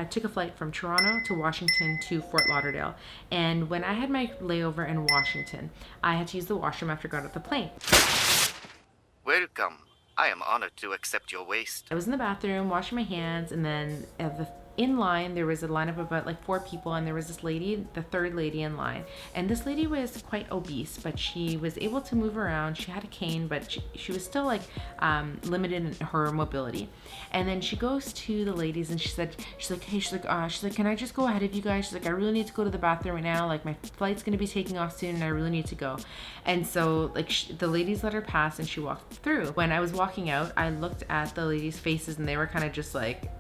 took a flight from Toronto to Washington to Fort Lauderdale. And when I had my layover in Washington, I had to use the washroom after I got off the plane. Welcome. I am honored to accept your waste. I was in the bathroom washing my hands, and then in line there was a line of about like 4 people, and there was this lady, the third lady in line, and this lady was quite obese, but she was able to move around. She had a cane, but she was still like limited in her mobility. And then she goes to the ladies and she's like, hey, can I just go ahead of you guys? She's like, I really need to go to the bathroom right now, like my flight's gonna be taking off soon and I really need to go. And so like the ladies let her pass and she walked through. When I was walking out, I looked at the ladies' faces and they were kind of just like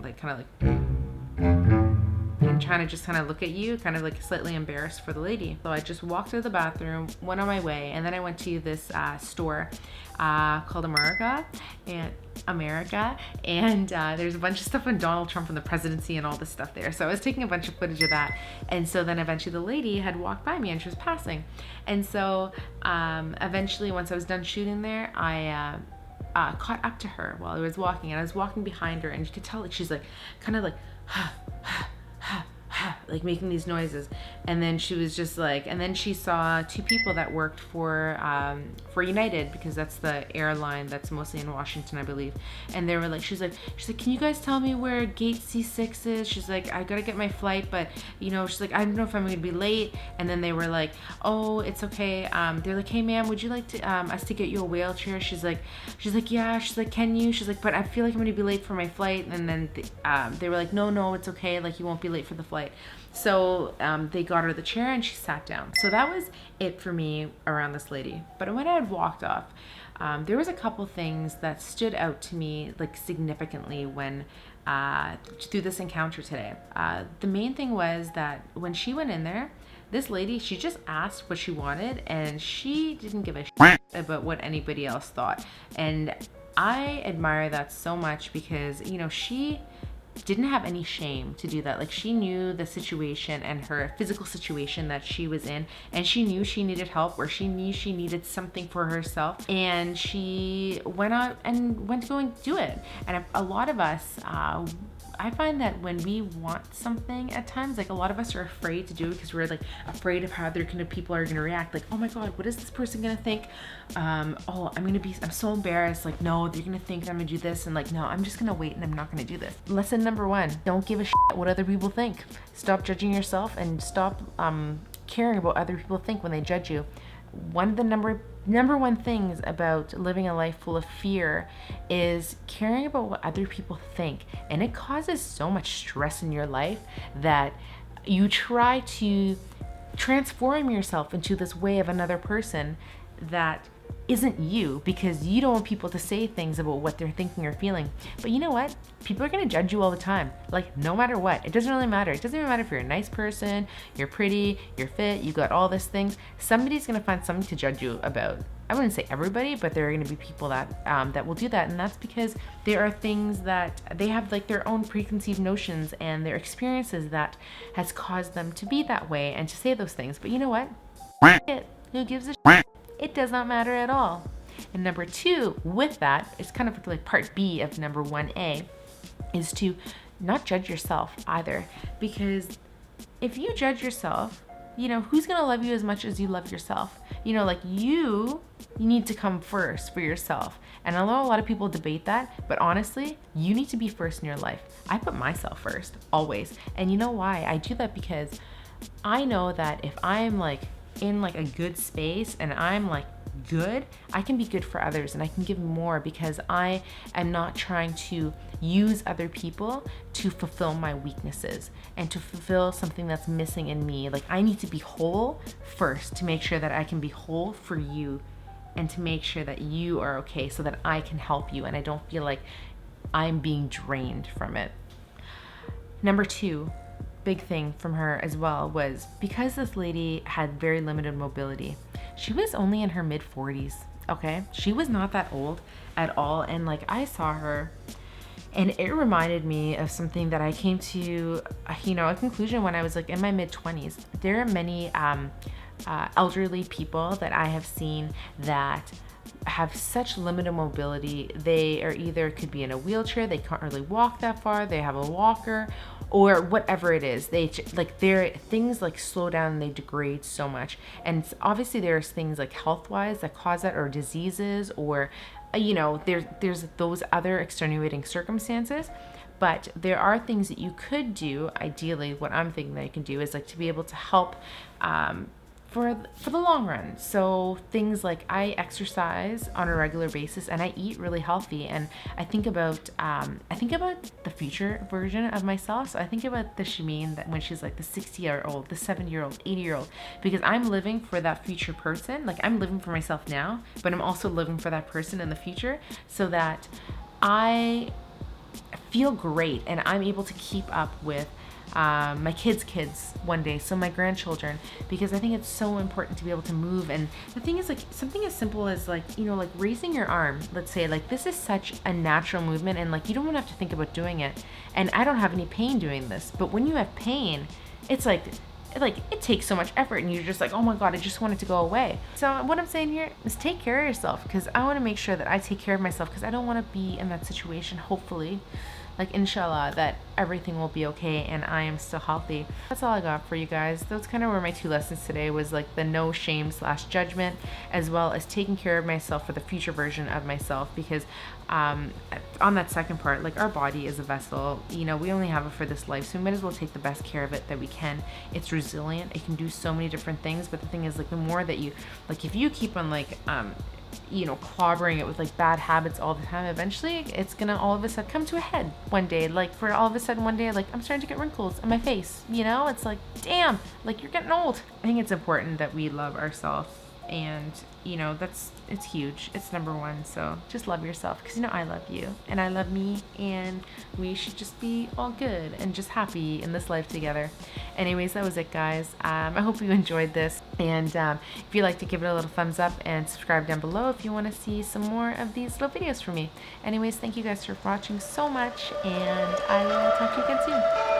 and trying to just kind of look at you, kind of like slightly embarrassed for the lady. So I just walked to the bathroom, went on my way, and then I went to this store called America, and there's a bunch of stuff on Donald Trump and the presidency and all this stuff there. So I was taking a bunch of footage of that, and so then eventually the lady had walked by me and she was passing, and so eventually once I was done shooting there, I caught up to her while I was walking, and I was walking behind her, and you could tell like she's like kind of like like making these noises, and then she was just like, and then she saw 2 people that worked for United, because that's the airline that's mostly in Washington, I believe. And they were like, she's like, can you guys tell me where gate C6 is? She's like, I gotta get my flight, but you know, she's like, I don't know if I'm gonna be late. And then they were like, oh, it's okay. They're like, hey ma'am, would you like to us to get you a wheelchair? She's like, yeah. She's like, can you? She's like, but I feel like I'm gonna be late for my flight. And then they were like, no, it's okay. Like, you won't be late for the flight. So they got her the chair and she sat down. So that was it for me around this lady. But when I had walked off, there was a couple things that stood out to me like significantly when through this encounter today. The main thing was that when she went in there, this lady, she just asked what she wanted, and she didn't give a shit about what anybody else thought. And I admire that so much, because you know, she didn't have any shame to do that. Like, she knew the situation and her physical situation that she was in, and she knew she needed help, or she knew she needed something for herself, and she went out and went to go and do it. And a lot of us, I find that when we want something at times, like a lot of us are afraid to do it because we're like afraid of how people are gonna react. Like, oh my God, what is this person gonna think? I'm so embarrassed. Like, no, they're gonna think that I'm gonna do this, and like, no, I'm just gonna wait and I'm not gonna do this. Lesson number 1, don't give a shit what other people think. Stop judging yourself and stop caring about what other people think when they judge you. One of the number one things about living a life full of fear is caring about what other people think, and it causes so much stress in your life that you try to transform yourself into this way of another person that isn't you, because you don't want people to say things about what they're thinking or feeling. But you know what? People are going to judge you all the time. Like, no matter what. It doesn't really matter. It doesn't even matter if you're a nice person, you're pretty, you're fit, you got all these things. Somebody's going to find something to judge you about. I wouldn't say everybody, but there are going to be people that that will do that, and that's because there are things that they have like their own preconceived notions and their experiences that has caused them to be that way and to say those things. But you know what? Who gives a shit? It does not matter at all. And number 2, with that, it's kind of like part B of number 1A, is to not judge yourself either. Because if you judge yourself, you know, who's gonna love you as much as you love yourself? You know, like you need to come first for yourself. And I know a lot of people debate that, but honestly, you need to be first in your life. I put myself first, always. And you know why? I do that because I know that if I'm like in like a good space and I'm like good, I can be good for others and I can give more, because I am not trying to use other people to fulfill my weaknesses and to fulfill something that's missing in me. Like, I need to be whole first to make sure that I can be whole for you and to make sure that you are okay, so that I can help you and I don't feel like I'm being drained from it. Number 2, big thing from her as well, was because this lady had very limited mobility. She was only in her mid-40s, okay? She was not that old at all. And like, I saw her and it reminded me of something that I came to, a conclusion when I was like in my mid-20s. There are many elderly people that I have seen that have such limited mobility. They are either could be in a wheelchair, they can't really walk that far, they have a walker, or whatever it is. They like their things like slow down and they degrade so much. And obviously there's things like health wise that cause that, or diseases, or there's those other extenuating circumstances. But there are things that you could do. Ideally, what I'm thinking that you can do is like to be able to help for the long run. So things like I exercise on a regular basis and I eat really healthy, and I think about the future version of myself. So I think about the Shameen that when she's like the 60-year-old, the 70-year-old, 80-year-old, because I'm living for that future person. Like I'm living for myself now, but I'm also living for that person in the future, so that I feel great and I'm able to keep up with my kids one day, so my grandchildren, because I think it's so important to be able to move. And the thing is, like, something as simple as like raising your arm, let's say, like this is such a natural movement, and like you don't want to have to think about doing it. And I don't have any pain doing this, but when you have pain, it's like it takes so much effort, and you're just like, oh my god, I just want it to go away. So what I'm saying here is take care of yourself, because I want to make sure that I take care of myself, because I don't want to be in that situation. Hopefully, like inshallah, that everything will be okay and I am still healthy. That's all I got for you guys. That's kind of where my 2 lessons today was, like the no shame / judgment, as well as taking care of myself for the future version of myself. Because on that second part, like our body is a vessel, we only have it for this life, so we might as well take the best care of it that we can. It's resilient, it can do so many different things. But the thing is, like the more that you, like if you keep on like clobbering it with like bad habits all the time, eventually it's gonna all of a sudden come to a head one day. Like for all of a sudden one day, like I'm starting to get wrinkles on my face, it's like, damn, like you're getting old. I think it's important that we love ourselves, and it's huge. It's number one. So just love yourself, because I love you and I love me, and we should just be all good and just happy in this life together. Anyways, that was it, guys. I hope you enjoyed this, and if you'd like to give it a little thumbs up and subscribe down below if you want to see some more of these little videos from me. Anyways, thank you guys for watching so much, and I will talk to you again soon.